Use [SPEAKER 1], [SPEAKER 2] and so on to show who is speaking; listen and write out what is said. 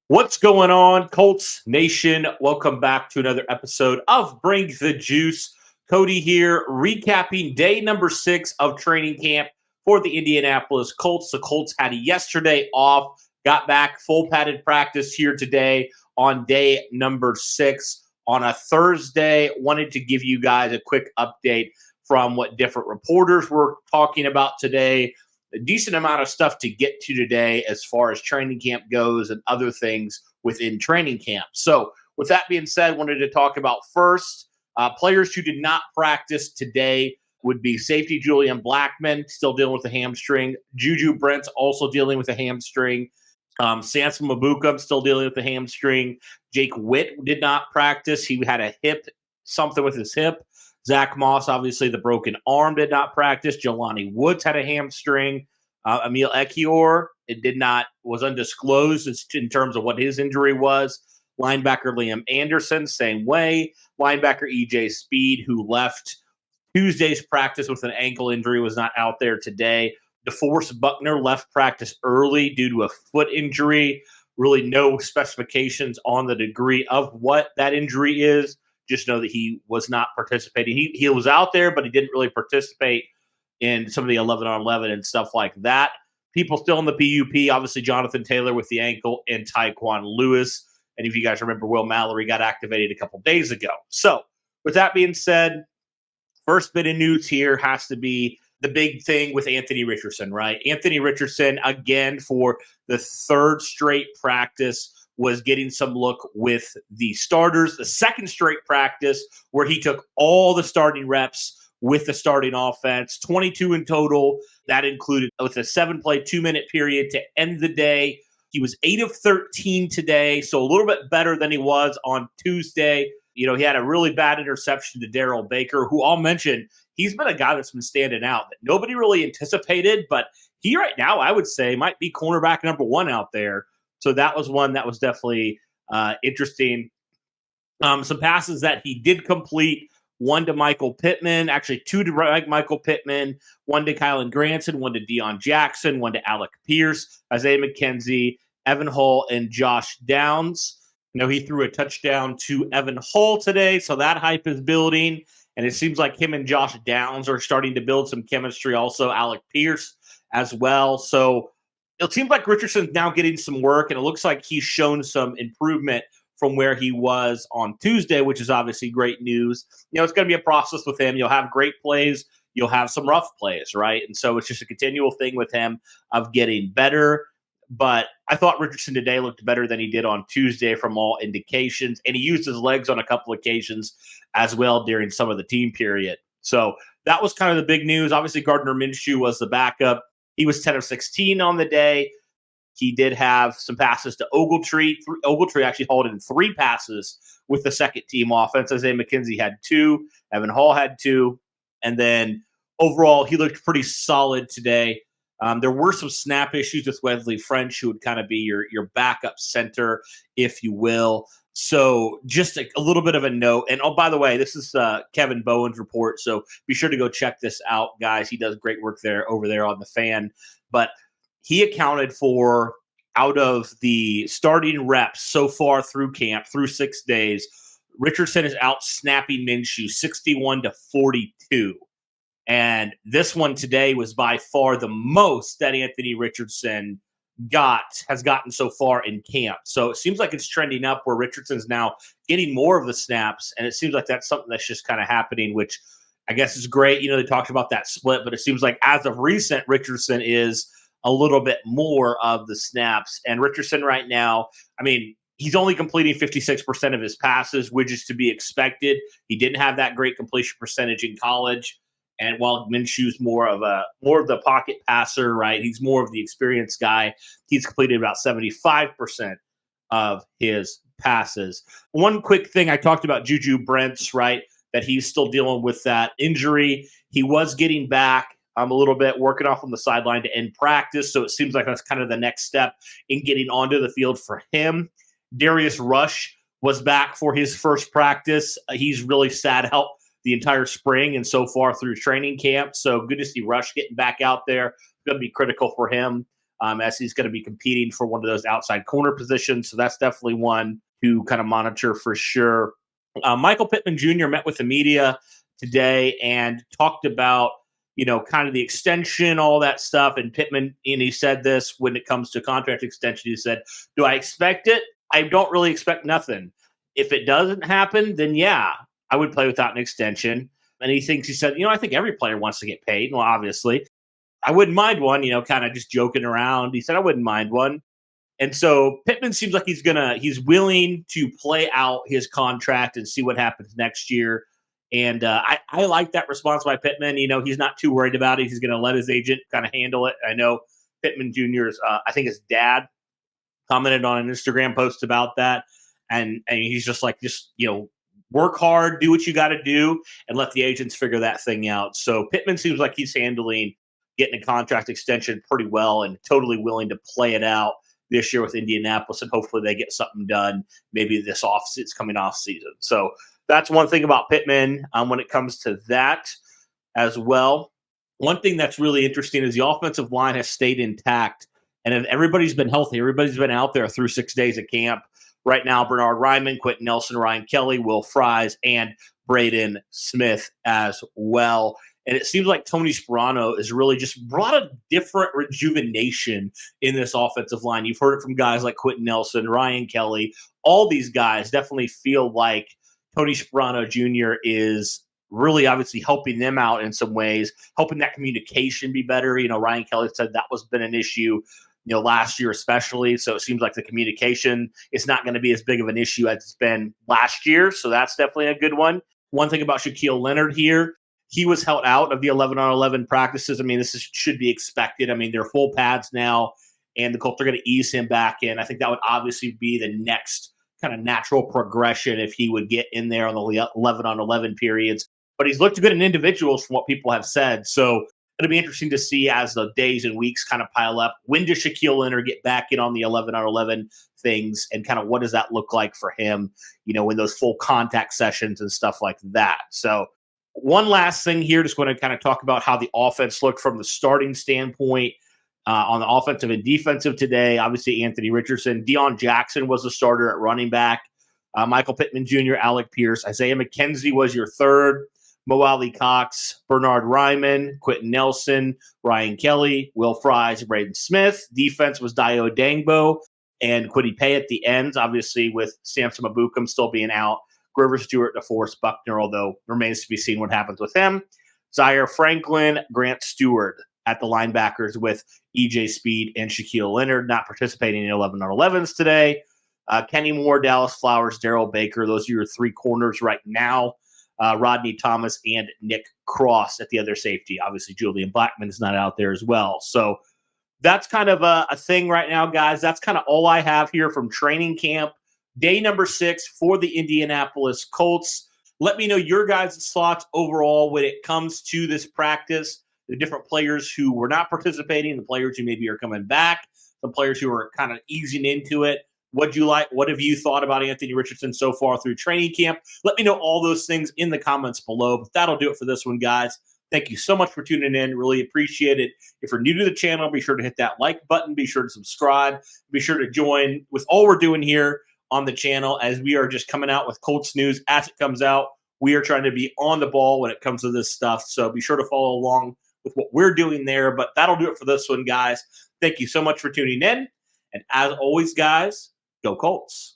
[SPEAKER 1] What's going on, Colts Nation? Welcome back to another episode of Bring the Juice. Cody here, recapping day number 6 of training camp for the Indianapolis Colts. The Colts had yesterday off, got back full padded practice here today on day number 6 on a Thursday. Wanted to give you guys a quick update from what different reporters were talking about today. A decent amount of stuff to get to today as far as training camp goes and other things within training camp. So with that being said, wanted to talk about first players who did not practice today would be safety Julian Blackmon, still dealing with a hamstring. Juju Brents also dealing with a hamstring. Samson Mabuka still dealing with the hamstring. Jake Witt did not practice. He had a something with his hip. Zach Moss, obviously the broken arm, did not practice. Jelani Woods had a hamstring. Emil Ekiyor, was undisclosed in terms of what his injury was. Linebacker Liam Anderson, same way. Linebacker EJ Speed, who left Tuesday's practice with an ankle injury, was not out there today. DeForest Buckner left practice early due to a foot injury. Really no specifications on the degree of what that injury is. Just know that he was not participating. He was out there, but he didn't really participate in some of the 11-on-11 and stuff like that. People still in the PUP, obviously Jonathan Taylor with the ankle and Tyquan Lewis. And if you guys remember, Will Mallory got activated a couple days ago. So with that being said, first bit of news here has to be the big thing with Anthony Richardson, right? Anthony Richardson, again, for the third straight practice, was getting some look with the starters. The second straight practice where he took all the starting reps with the starting offense, 22 in total. That included with a 7-play, 2-minute period to end the day. He was 8 of 13 today, so a little bit better than he was on Tuesday. You know, he had a really bad interception to Darrell Baker, who I'll mention, he's been a guy that's been standing out that nobody really anticipated, but he right now, I would say, might be cornerback number 1 out there. So that was one that was definitely interesting. Some passes that he did complete, one to Michael Pittman, actually 2 to Michael Pittman, 1 to Kylan Granson, 1 to Deion Jackson, 1 to Alec Pierce, Isaiah McKenzie, Evan Hull, and Josh Downs. You know, he threw a touchdown to Evan Hull today, so that hype is building. And it seems like him and Josh Downs are starting to build some chemistry. Also, Alec Pierce as well. So it seems like Richardson's now getting some work, and it looks like he's shown some improvement from where he was on Tuesday, which is obviously great news. You know, it's going to be a process with him. You'll have great plays. You'll have some rough plays, right? And so it's just a continual thing with him of getting better. But I thought Richardson today looked better than he did on Tuesday from all indications, and he used his legs on a couple occasions as well during some of the team period. So that was kind of the big news. Obviously, Gardner Minshew was the backup. He was 10 of 16 on the day. He did have some passes to Ogletree. Ogletree actually hauled in 3 passes with the second team offense. Isaiah McKenzie had 2. Evan Hall had 2. And then overall, he looked pretty solid today. There were some snap issues with Wesley French, who would kind of be your backup center, if you will. So just a little bit of a note. And, oh, by the way, this is Kevin Bowen's report, so be sure to go check this out, guys. He does great work over there on The Fan. But he accounted for, out of the starting reps so far through camp, through 6 days, Richardson is out snapping Minshew 61-42. And this one today was by far the most that Anthony Richardson has gotten so far in camp. So it seems like it's trending up where Richardson's now getting more of the snaps, and it seems like that's something that's just kind of happening, which I guess is great. You know, they talked about that split, but it seems like as of recent, Richardson is a little bit more of the snaps. And Richardson right now, I mean, he's only completing 56% of his passes, which is to be expected. He didn't have that great completion percentage in college. And while Minshew's more of the pocket passer, right? He's more of the experienced guy. He's completed about 75% of his passes. One quick thing, I talked about Juju Brents, right? That he's still dealing with that injury. He was getting back a little bit, working off on the sideline to end practice. So it seems like that's kind of the next step in getting onto the field for him. Darius Rush was back for his first practice. He's really sat out the entire spring and so far through training camp. So good to see Rush getting back out there. It's going to be critical for him. as he's going to be competing for one of those outside corner positions. So that's definitely one to kind of monitor for sure. Michael Pittman Jr. met with the media today and talked about, kind of the extension, all that stuff. And Pittman, and he said this when it comes to contract extension, he said, do I expect it? I don't really expect nothing. If it doesn't happen, then yeah, I would play without an extension. And he said, I think every player wants to get paid. Well, obviously, I wouldn't mind one, kind of just joking around. He said, I wouldn't mind one. And so Pittman seems like he's willing to play out his contract and see what happens next year. And I like that response by Pittman. He's not too worried about it. He's going to let his agent kind of handle it. I know Pittman Jr.'s, I think his dad commented on an Instagram post about that. And he's just like, work hard, do what you got to do, and let the agents figure that thing out. So Pittman seems like he's handling getting a contract extension pretty well and totally willing to play it out this year with Indianapolis, and hopefully they get something done maybe it's coming off season. So that's one thing about Pittman when it comes to that as well. One thing that's really interesting is the offensive line has stayed intact, and everybody's been healthy. Everybody's been out there through 6 days of camp. Right now, Bernard Ryman, Quentin Nelson, Ryan Kelly, Will Fries, and Braden Smith as well. And it seems like Tony Sperano has really just brought a different rejuvenation in this offensive line. You've heard it from guys like Quentin Nelson, Ryan Kelly. All these guys definitely feel like Tony Sperano Jr. is really obviously helping them out in some ways, helping that communication be better. Ryan Kelly said that was been an issue last year especially. So it seems like the communication is not going to be as big of an issue as it's been last year. So that's definitely a good one. One thing about Shaquille Leonard here, he was held out of the 11-on-11 practices. This should be expected. They're full pads now, and the Colts are going to ease him back in. I think that would obviously be the next kind of natural progression if he would get in there on the 11-on-11 periods. But he's looked good in individuals from what people have said. So it'll be interesting to see as the days and weeks kind of pile up. When does Shaquille Leonard get back in on the 11-on-11 things, and kind of what does that look like for him, in those full contact sessions and stuff like that. So one last thing here, just going to kind of talk about how the offense looked from the starting standpoint on the offensive and defensive today. Obviously, Anthony Richardson, Deion Jackson was the starter at running back. Michael Pittman Jr., Alec Pierce, Isaiah McKenzie was your third. Mo Ali Cox, Bernard Ryman, Quentin Nelson, Ryan Kelly, Will Fries, Braden Smith. Defense was Dio Dangbo and Kwity Paye at the ends, obviously with Samson Mabukum still being out. Grover Stewart, DeForest Buckner, although remains to be seen what happens with him. Zaire Franklin, Grant Stewart at the linebackers with EJ Speed and Shaquille Leonard not participating in 11-on-11s today. Kenny Moore, Dallas Flowers, Darrell Baker. Those are your three corners right now. Rodney Thomas and Nick Cross at the other safety. Obviously, Julian Blackman is not out there as well. So that's kind of a thing right now, guys. That's kind of all I have here from training camp. Day number 6 for the Indianapolis Colts. Let me know your guys' thoughts overall when it comes to this practice, the different players who were not participating, the players who maybe are coming back, the players who are kind of easing into it. What'd you like? What have you thought about Anthony Richardson so far through training camp? Let me know all those things in the comments below. But that'll do it for this one, guys. Thank you so much for tuning in. Really appreciate it. If you're new to the channel, be sure to hit that like button. Be sure to subscribe. Be sure to join with all we're doing here on the channel, as we are just coming out with Colts news as it comes out. We are trying to be on the ball when it comes to this stuff. So be sure to follow along with what we're doing there. But that'll do it for this one, guys. Thank you so much for tuning in. And as always, guys, go Colts.